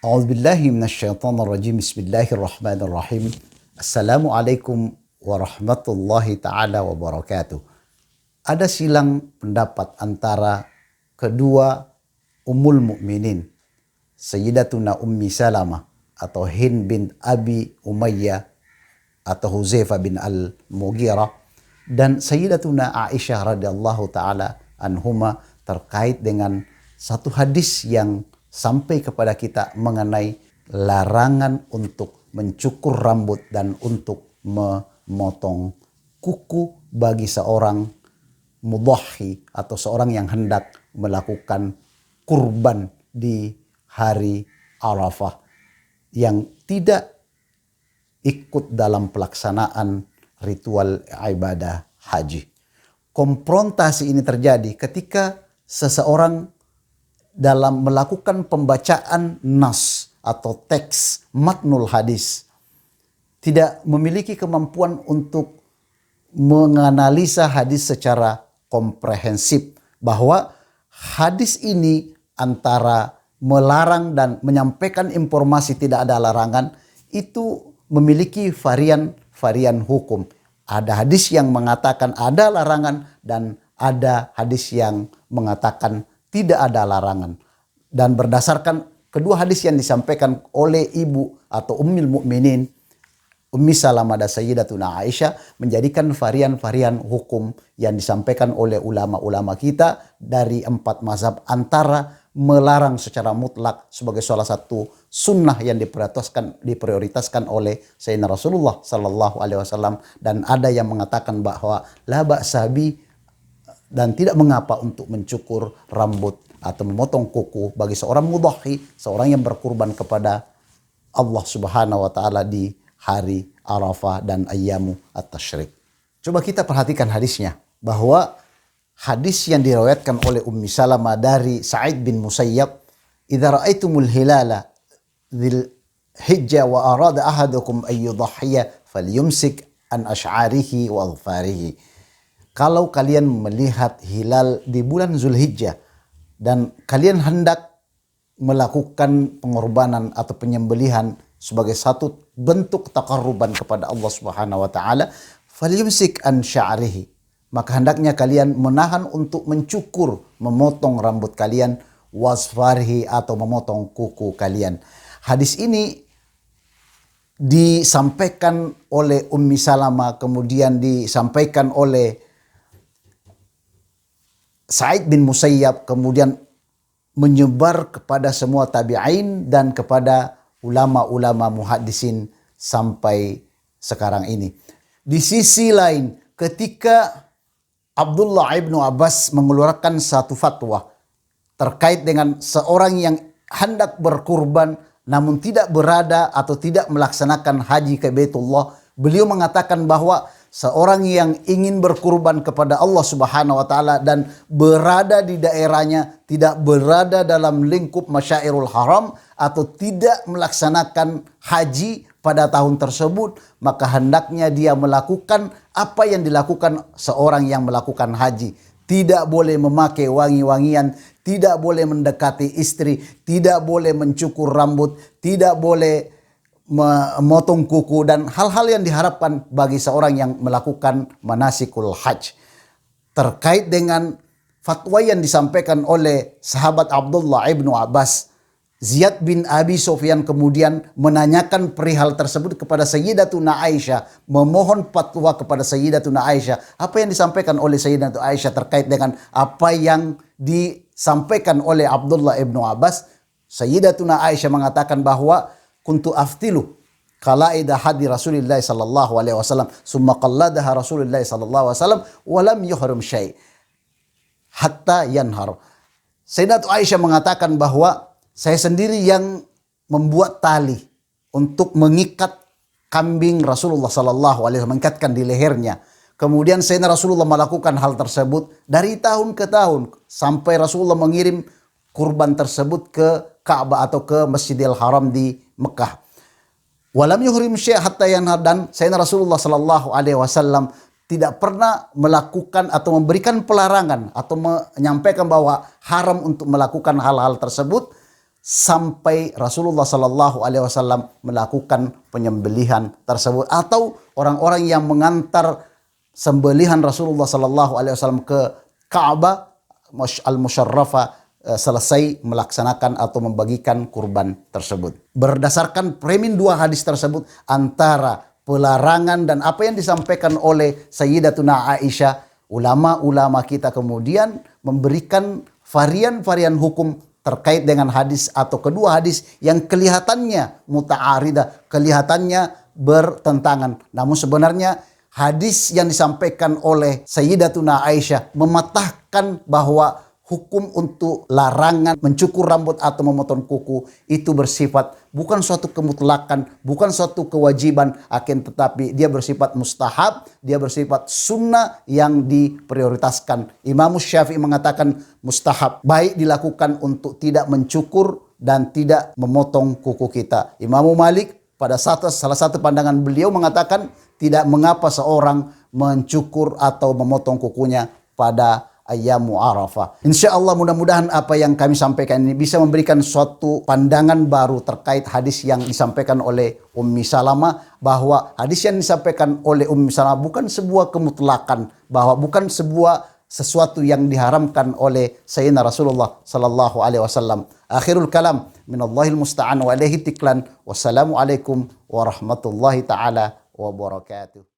A'udzubillahi minasyaitonirrajim. Bismillahirrahmanirrahim. Assalamualaikum warahmatullahi taala wabarakatuh. Ada silang pendapat antara kedua Ummul Mukminin, Sayyidatuna Ummi Salamah atau Hind bin Abi Umayyah atau Huzaifah bin Al-Mughirah dan Sayyidatuna Aisyah radhiyallahu taala anhuma terkait dengan satu hadis yang sampai kepada kita mengenai larangan untuk mencukur rambut dan untuk memotong kuku bagi seorang mudahhi atau seorang yang hendak melakukan kurban di hari Arafah yang tidak ikut dalam pelaksanaan ritual ibadah haji. Konfrontasi ini terjadi ketika seseorang dalam melakukan pembacaan nas atau teks matnul hadis tidak memiliki kemampuan untuk menganalisa hadis secara komprehensif, bahwa hadis ini antara melarang dan menyampaikan informasi tidak ada larangan itu memiliki varian hukum. Ada hadis yang mengatakan ada larangan dan ada hadis yang mengatakan tidak ada larangan. Dan berdasarkan kedua hadis yang disampaikan oleh ibu atau Ummul Mukminin Ummi Salamah dan Sayyidatuna Aisyah menjadikan varian-varian hukum yang disampaikan oleh ulama-ulama kita dari 4 mazhab, antara melarang secara mutlak sebagai salah satu sunnah yang diprioritaskan oleh Sayyidina Rasulullah Sallallahu Alaihi Wasallam, dan ada yang mengatakan bahwa la ba'sa bi dan tidak mengapa untuk mencukur rambut atau memotong kuku bagi seorang mudahhi, seorang yang berkurban kepada Allah Subhanahu wa taala di hari Arafah dan ayyamu at-tasyrik. Coba kita perhatikan hadisnya, bahwa hadis yang diriwayatkan oleh Ummi Salamah dari Sa'id bin Musayyab, "Idza ra'aitumul hilala dzil hijjah wa arada ahadukum ay yudhhiya falyumsik an asy'arihi wa adfarihi." Kalau kalian melihat hilal di bulan Zulhijjah dan kalian hendak melakukan pengorbanan atau penyembelihan sebagai satu bentuk taqarruban kepada Allah Subhanahu wa taala, falyumsik an sya'rihi, maka hendaknya kalian menahan untuk mencukur, memotong rambut kalian, wasfarhi atau memotong kuku kalian. Hadis ini disampaikan oleh Ummi Salamah, kemudian disampaikan oleh Sa'id bin Musayyab, kemudian menyebar kepada semua tabi'in dan kepada ulama-ulama muhaddisin sampai sekarang ini. Di sisi lain, ketika Abdullah ibnu Abbas mengeluarkan satu fatwa terkait dengan seorang yang hendak berkurban namun tidak berada atau tidak melaksanakan haji ke Baitullah, beliau mengatakan bahwa seorang yang ingin berkurban kepada Allah Subhanahu wa taala dan berada di daerahnya, tidak berada dalam lingkup Masyairul Haram atau tidak melaksanakan haji pada tahun tersebut, maka hendaknya dia melakukan apa yang dilakukan seorang yang melakukan haji. Tidak boleh memakai wangi-wangian, tidak boleh mendekati istri, tidak boleh mencukur rambut, tidak boleh memotong kuku, dan hal-hal yang diharapkan bagi seorang yang melakukan manasikul hajj. Terkait dengan fatwa yang disampaikan oleh sahabat Abdullah ibnu Abbas, Ziyad bin Abi Sufyan kemudian menanyakan perihal tersebut kepada Sayyidatuna Aisyah, memohon fatwa kepada Sayyidatuna Aisyah. Apa yang disampaikan oleh Sayyidatuna Aisyah terkait dengan apa yang disampaikan oleh Abdullah ibnu Abbas? Sayyidatuna Aisyah mengatakan bahwa kuntu aftilu qalaida hadi Rasulillah sallallahu alaihi wasallam summa qalladaha Rasulullah sallallahu alaihi wasallam wa lam yuhrim syai' hatta yanhar. Sayyidatuna Aisyah mengatakan bahwa saya sendiri yang membuat tali untuk mengikat kambing Rasulullah sallallahu alaihi wasallam, mengikatkan di lehernya. Kemudian Sayyidina Rasulullah melakukan hal tersebut dari tahun ke tahun sampai Rasulullah mengirim kurban tersebut ke Ka'bah atau ke Masjidil Haram di Mekah. Walam yuhrim syai' hatta yanhar, dan Sayyidina Rasulullah sallallahu alaihi wasallam tidak pernah melakukan atau memberikan pelarangan atau menyampaikan bahwa haram untuk melakukan hal-hal tersebut sampai Rasulullah Sallallahu Alaihi Wasallam melakukan penyembelihan tersebut, atau orang-orang yang mengantar sembelihan Rasulullah Sallallahu Alaihi Wasallam ke Ka'bah al-Musharrafah selesai melaksanakan atau membagikan kurban tersebut. Berdasarkan framing dua hadis tersebut antara pelarangan dan apa yang disampaikan oleh Sayyidatuna Aisyah, ulama-ulama kita kemudian memberikan varian-varian hukum terkait dengan hadis atau kedua hadis yang kelihatannya muta'aridah, kelihatannya bertentangan. Namun sebenarnya hadis yang disampaikan oleh Sayyidatuna Aisyah mematahkan bahwa hukum untuk larangan mencukur rambut atau memotong kuku itu bersifat bukan suatu kemutlakan, bukan suatu kewajiban, akan tetapi dia bersifat mustahab, dia bersifat sunnah yang diprioritaskan. Imam Syafi'i mengatakan mustahab, baik dilakukan untuk tidak mencukur dan tidak memotong kuku kita. Imam Malik pada salah satu pandangan beliau mengatakan tidak mengapa seorang mencukur atau memotong kukunya pada ayyamu Arafah. Insya Allah mudah-mudahan apa yang kami sampaikan ini bisa memberikan suatu pandangan baru terkait hadis yang disampaikan oleh Ummi Salamah, bahwa hadis yang disampaikan oleh Ummi Salamah bukan sebuah kemutlakan, bahwa bukan sesuatu yang diharamkan oleh Sayyidina Rasulullah Sallallahu Alaihi Wasallam. Akhirul kalam minallahil musta'an wa alaihi tiklan. Wassalamualaikum warahmatullahi taala wabarakatuh.